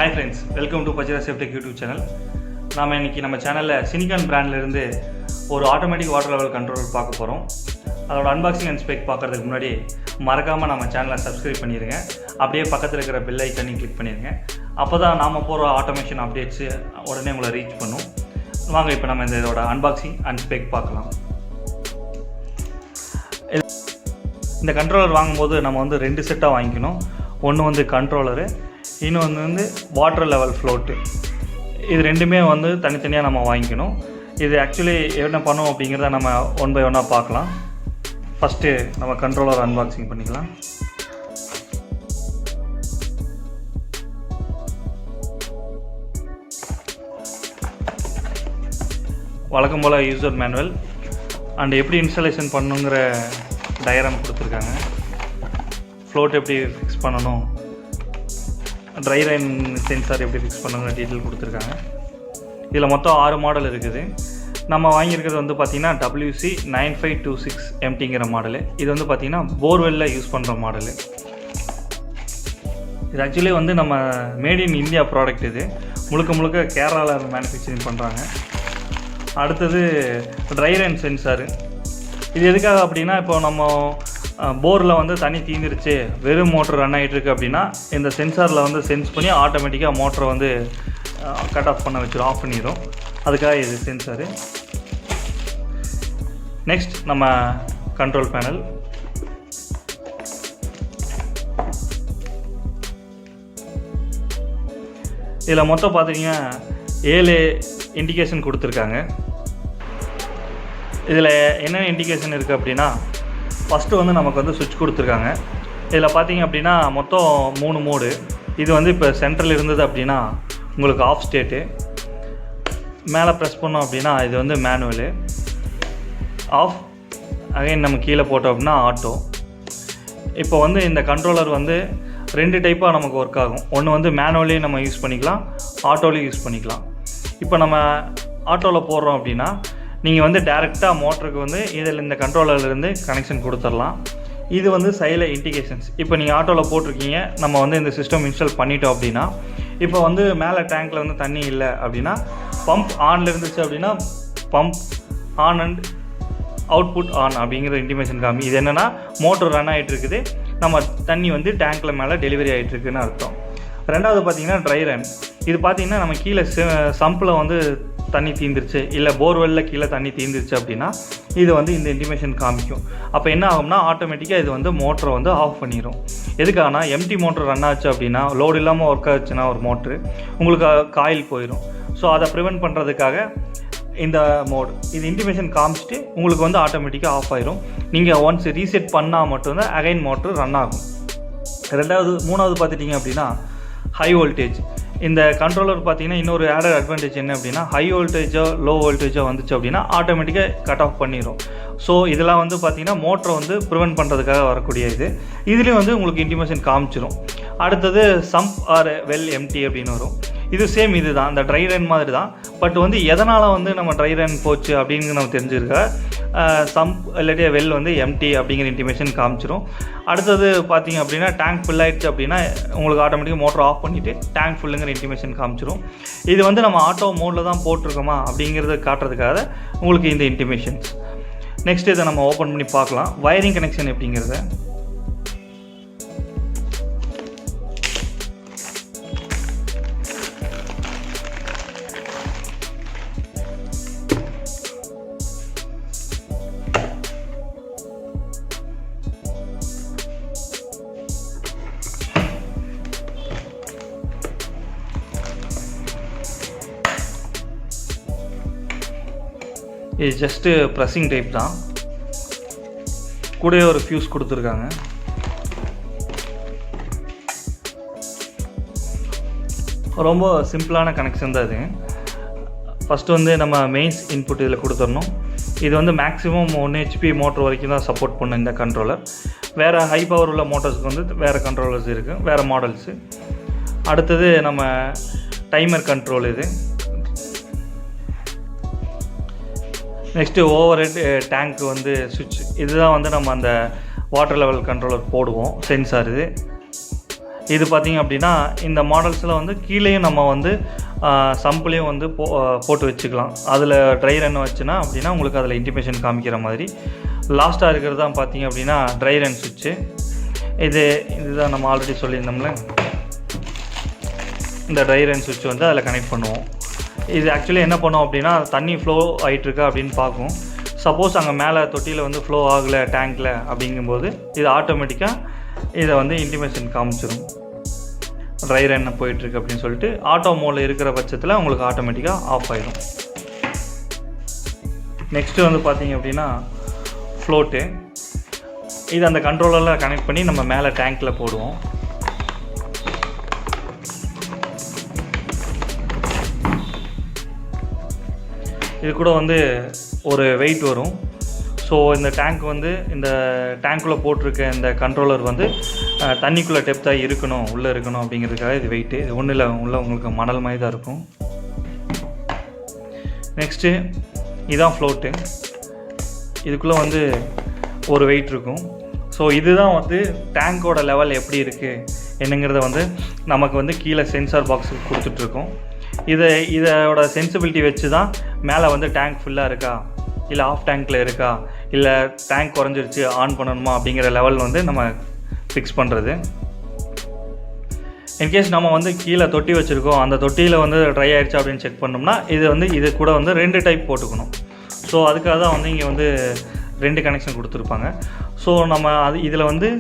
Hi friends, welcome to pacherasafe YouTube channel. நாம இன்னைக்கு நம்ம சேனல்ல sinicon brandல இருந்து ஒரு ஆட்டோமேட்டிக் வாட்டர் லெவல் கண்ட்ரோலர் பார்க்க போறோம். அதோட அன்பாக்சிங் அண்ட் ஸ்பெக் பார்க்கிறதுக்கு முன்னாடி மறக்காம நம்ம சேனலை சப்ஸ்கிரைப் பண்ணிருங்க. அப்படியே பக்கத்துல இருக்கிற பெல் ஐகானையும் கிளிக் பண்ணிருங்க. அப்பதான் நாம போற ஆட்டோமேஷன் அப்டேட்ஸ் உடனே உங்களை ரீச் பண்ணும். வாங்க இப்போ நம்ம இதோட அன்பாக்சிங் அண்ட் ஸ்பெக் பார்க்கலாம். இந்த கண்ட்ரோலர் வாங்கும்போது நம்ம வந்து ரெண்டு செட்டாக வாங்கிக்கணும். ஒன்று வந்து கண்ட்ரோலரு, இன்னொன்று வந்து வாட்டர் லெவல் ஃப்ளோட்டு. இது ரெண்டுமே வந்து தனித்தனியாக நம்ம வாங்கிக்கணும். இது ஆக்சுவலி என்ன பண்ணும் அப்படிங்கிறத நம்ம ஒன் பை ஒன்னாக பார்க்கலாம். ஃபஸ்ட்டு நம்ம கண்ட்ரோலர் அன்பாக்சிங் பண்ணிக்கலாம். வழக்கம் போல் யூசர் மேனுவல் அண்ட் எப்படி இன்ஸ்டாலேஷன் பண்ணுங்கிற டயக்ராம் கொடுத்துருக்காங்க. ஃப்ளோட் எப்படி ஃபிக்ஸ் பண்ணணும், ட்ரை ரைன் சென்சார் எப்படி ஃபிக்ஸ் பண்ணுங்கிற டீட்டெயில் கொடுத்துருக்காங்க. இதில் மொத்தம் 6 மாடல் இருக்குது. நம்ம வாங்கியிருக்கிறது வந்து பார்த்திங்கன்னா WC9526 MTங்கிற மாடலு. இது வந்து பார்த்திங்கன்னா போர்வெல்லில் யூஸ் பண்ணுற மாடலு. இது ஆக்சுவலி வந்து நம்ம மேட் இன் இந்தியா ப்ராடக்ட். இது முழுக்க கேரளாவில் மேனுஃபேக்சரிங் பண்ணுறாங்க. அடுத்தது ட்ரை ரைன் சென்சாரு. இது எதுக்காக அப்படின்னா, இப்போ நம்ம போரில் வந்து தண்ணி தீந்துருச்சு, வெறும் மோட்டர் ரன் ஆகிட்டுருக்கு அப்படின்னா இந்த சென்சாரில் வந்து சென்ஸ் பண்ணி ஆட்டோமேட்டிக்காக மோட்டரை வந்து கட் ஆஃப் பண்ண வச்சிடும், ஆஃப் பண்ணிடும். அதுக்காக இது சென்சாரு. நெக்ஸ்ட் நம்ம கண்ட்ரோல் பேனல். இதில் மொத்தம் பார்த்தீங்கன்னா 7 இண்டிகேஷன் கொடுத்துருக்காங்க. இதில் என்ன இண்டிகேஷன் இருக்குது அப்படின்னா, ஃபஸ்ட்டு வந்து நமக்கு வந்து சுவிட்ச் கொடுத்துருக்காங்க. இதில் பார்த்தீங்க அப்படின்னா மொத்தம் 3 மோடு. இது வந்து இப்போ சென்ட்ரல் இருந்தது அப்படின்னா உங்களுக்கு ஆஃப் ஸ்டேட்டு. மேலே ப்ரெஸ் பண்ணோம் அப்படின்னா இது வந்து மேனுவலு ஆஃப். அகைன் நம்ம கீழே போட்டோம் அப்படின்னா ஆட்டோ. இப்போ வந்து இந்த கண்ட்ரோலர் வந்து 2 டைப்பாக நமக்கு ஒர்க் ஆகும். ஒன்று வந்து மேனுவலையும் நம்ம யூஸ் பண்ணிக்கலாம், ஆட்டோலையும் யூஸ் பண்ணிக்கலாம். இப்போ நம்ம ஆட்டோவில் போடுறோம் அப்படின்னா நீங்கள் வந்து டேரெக்டாக மோட்டருக்கு வந்து இதில் இந்த கண்ட்ரோலர்லேருந்து கனெக்ஷன் கொடுத்துடலாம். இது வந்து சைடில் இண்டிகேஷன்ஸ். இப்போ நீங்கள் ஆட்டோவில் போட்டிருக்கீங்க, நம்ம வந்து இந்த சிஸ்டம் இன்ஸ்டால் பண்ணிட்டோம் அப்படின்னா, இப்போ வந்து மேலே டேங்க்கில் வந்து தண்ணி இல்லை அப்படின்னா பம்ப் ஆனில் இருந்துச்சு அப்படின்னா pump on and output on அப்படிங்கிற இன்டிமேஷன் காமி. இது என்னென்னா மோட்டர் ரன் ஆகிட்டு இருக்குது, நம்ம தண்ணி வந்து டேங்க்கில் மேலே டெலிவரி ஆகிட்டுருக்குன்னு அர்த்தம். ரெண்டாவது பார்த்திங்கன்னா ட்ரை ரன். இது பார்த்திங்கன்னா நம்ம கீழே சம்பில் வந்து தண்ணி தீந்துருச்சு, இல்லை போர்வெல்லில் கீழே தண்ணி தீந்துருச்சு அப்படின்னா இது வந்து இந்த இன்டிமேஷன் காமிக்கும். அப்போ என்ன ஆகும்னா ஆட்டோமேட்டிக்காக இது வந்து மோட்டரை வந்து ஆஃப் பண்ணிடும். எதுக்காகனா எம்டி மோட்டர் ரன் ஆச்சு அப்படின்னா, லோடு இல்லாமல் ஒர்க் ஆச்சுன்னா ஒரு மோட்ரு உங்களுக்கு காயில் போயிடும். ஸோ அதை ப்ரிவென்ட் பண்ணுறதுக்காக இந்த மோடு இது இன்டிமேஷன் காமிச்சிட்டு உங்களுக்கு வந்து ஆட்டோமேட்டிக்காக ஆஃப் ஆயிரும். நீங்கள் ஒன்ஸ் ரீசெட் பண்ணால் மட்டும்தான் அகைன் மோட்ரு ரன் ஆகும். மூணாவது பார்த்துட்டிங்க அப்படின்னா ஹை வோல்டேஜ். இந்த கண்ட்ரோலர் பார்த்தீங்கன்னா இன்னொரு ஆடட் அட்வான்டேஜ் என்ன அப்படின்னா, ஹை வோல்டேஜோ லோ வோல்டேஜோ வந்துச்சு அப்படின்னா ஆட்டோமேட்டிக்காக கட் ஆஃப் பண்ணிடும். ஸோ இதெல்லாம் வந்து பார்த்திங்கன்னா மோட்டரை வந்து ப்ரிவென்ட் பண்ணுறதுக்காக வரக்கூடிய இது. இதுலேயும் வந்து உங்களுக்கு இன்டிமேஷன் காமிச்சிடும். அடுத்தது சம்ப் ஆர் வெல் எம்டி அப்படின்னு வரும். இது சேம் இது தான், அந்த ட்ரை ரன் மாதிரி தான். பட் வந்து எதனால் வந்து நம்ம ட்ரை ரன் போச்சு அப்படின்னு நம்ம தெரிஞ்சிருக்க, சம்ப் இல்லாட்டிய வெல் வந்து எம்டி அப்படிங்கிற இன்டிமேஷன் காமிச்சிடும். அடுத்தது பார்த்திங்க அப்படின்னா டேங்க் ஃபுல் ஆகிடுச்சு அப்படின்னா உங்களுக்கு ஆட்டோமேட்டிக்காக மோட்டர் ஆஃப் பண்ணிவிட்டு டேங்க் ஃபுல்லுங்கிற இன்டிமேஷன் காமிச்சிடும். இது வந்து நம்ம ஆட்டோ மோடில் தான் போட்டிருக்கோமா அப்படிங்கிறத காட்டுறதுக்காக உங்களுக்கு இந்த இன்டிமேஷன்ஸ். நெக்ஸ்ட் இதை நம்ம ஓப்பன் பண்ணி பார்க்கலாம், வயரிங் கனெக்ஷன் எப்படிங்கிறத. இது ஜஸ்ட்டு ப்ரெஸ்ஸிங் டைப் தான், கூடவே ஒரு ஃபியூஸ் கொடுத்துருக்காங்க. ரொம்ப சிம்பிளான கனெக்ஷன் தான் இது. ஃபஸ்ட்டு வந்து நம்ம மெயின்ஸ் இன்புட் இதில் கொடுத்துடணும். இது வந்து மேக்ஸிமம் 1 HP மோட்டர் வரைக்கும் தான் சப்போர்ட் பண்ணும் இந்த கண்ட்ரோலர். வேறு ஹை பவர் உள்ள மோட்டர்ஸ்க்கு வந்து வேறு கண்ட்ரோலர்ஸ் இருக்குது, வேறு மாடல்ஸு. அடுத்தது நம்ம டைமர் கண்ட்ரோல். இது நெக்ஸ்ட்டு ஓவர் ஹெட் டேங்க் வந்து சுவிட்ச். இதுதான் வந்து நம்ம அந்த வாட்டர் லெவல் கண்ட்ரோலர் போடுவோம், சென்சார். இது பார்த்திங்க அப்படின்னா இந்த மாடல்ஸில் வந்து கீழேயும் நம்ம வந்து சம்புலேயும் வந்து போட்டு வச்சுக்கலாம். அதில் ட்ரை ரன் வச்சுன்னா அப்படின்னா உங்களுக்கு அதில் இன்டிமேஷன் காமிக்கிற மாதிரி. லாஸ்ட்டாக இருக்கிறது தான் பார்த்திங்க அப்படின்னா ட்ரை ரன் சுவிட்சு. இதுதான் நம்ம ஆல்ரெடி சொல்லியிருந்தோம்ல, இந்த ட்ரை ரன் சுவிட்ச் வந்து அதில் கனெக்ட் பண்ணுவோம். இது ஆக்சுவலி என்ன பண்ணுவோம் அப்படின்னா தண்ணி ஃப்ளோ ஆகிட்டுருக்கா அப்படின்னு பார்க்கும். சப்போஸ் அங்கே மேலே தொட்டியில் வந்து ஃப்ளோ ஆகலை டேங்க்கில் அப்படிங்கும்போது இது ஆட்டோமேட்டிக்காக இதை வந்து இன்டிமேஷன் காமிச்சிடும், ட்ரை ரன் போயிட்டுருக்கு அப்படின்னு சொல்லிட்டு. ஆட்டோ மோடில் இருக்கிற பட்சத்தில் உங்களுக்கு ஆட்டோமேட்டிக்காக ஆஃப் ஆகிடும். நெக்ஸ்ட்டு வந்து பார்த்திங்க அப்படின்னா ஃப்ளோட்டு. இது அந்த கண்ட்ரோலரில் கனெக்ட் பண்ணி நம்ம மேலே டேங்க்கில் போடுவோம். இது கூட வந்து ஒரு வெயிட் வரும். ஸோ இந்த டேங்க் வந்து இந்த டேங்க்குள்ளே போட்டிருக்க இந்த கண்ட்ரோலர் வந்து தண்ணிக்குள்ளே டெப்த்தாக இருக்கணும், உள்ளே இருக்கணும் அப்படிங்கிறதுக்காக இது வெயிட்டு. இது ஒன்றும் இல்லை, உள்ள உங்களுக்கு மணல் மாதிரி தான் இருக்கும். நெக்ஸ்ட்டு இதுதான் ஃப்ளோட்டு. இதுக்குள்ளே வந்து ஒரு வெயிட் இருக்கும். ஸோ இதுதான் வந்து டேங்கோட லெவல் எப்படி இருக்குது என்னங்கிறத வந்து நமக்கு வந்து கீழே சென்சார் பாக்ஸுக்கு கொடுத்துட்ருக்கோம். இதோட சென்சிபிலிட்டி வச்சு தான் மேலே வந்து டேங்க் ஃபுல்லாக இருக்கா இல்லை ஆஃப் டேங்க்கில் இருக்கா இல்லை டேங்க் குறைஞ்சிருச்சு ஆன் பண்ணணுமா அப்படிங்கிற லெவல் வந்து நம்ம ஃபிக்ஸ் பண்ணுறது. இன்கேஸ் நம்ம வந்து கீழே தொட்டி வச்சுருக்கோம், அந்த தொட்டியில் வந்து ட்ரை ஆகிடுச்சு அப்படின்னு செக் பண்ணோம்னா இது கூட வந்து 2 டைப் போட்டுக்கணும். ஸோ அதுக்காக தான் வந்து இங்கே வந்து 2 கனெக்ஷன் கொடுத்துருப்பாங்க. ஸோ நம்ம இதில் வந்து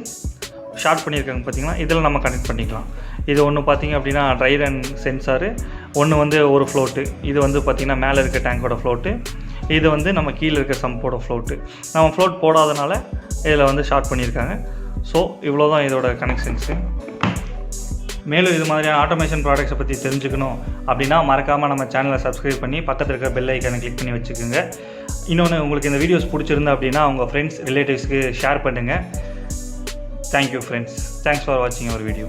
ஷார்ட் பண்ணியிருக்காங்க பார்த்திங்கன்னா, இதில் நம்ம கனெக்ட் பண்ணிக்கலாம். இது ஒன்று பார்த்திங்க அப்படின்னா ட்ரை ரன் சென்சாரு, ஒன்று வந்து ஒரு ஃப்ளோட்டு. இது வந்து பார்த்திங்கன்னா மேலே இருக்க டேங்கோட ஃப்ளோட்டு, இது வந்து நம்ம கீழே இருக்க சம்போட ஃப்ளோட்டு. நம்ம ஃப்ளோட் போடாதனால இதில் வந்து ஷார்ட் பண்ணியிருக்காங்க. ஸோ இவ்வளோ தான் இதோட கனெக்ஷன்ஸு. மேலும் இது மாதிரியான ஆட்டோமேஷன் ப்ராடக்ட்ஸை பற்றி தெரிஞ்சுக்கணும் அப்படின்னா மறக்காமல் நம்ம சேனலை சப்ஸ்கிரைப் பண்ணி பக்கத்தில் இருக்க பெல் ஐக்கானை கிளிக் பண்ணி வச்சுக்கோங்க. இன்னொன்று, உங்களுக்கு இந்த வீடியோஸ் பிடிச்சிருந்தா அப்படின்னா உங்கள் ஃப்ரெண்ட்ஸ் ரிலேட்டிவ்ஸ்க்கு ஷேர் பண்ணுங்கள். Thank you friends. Thanks for watching our video.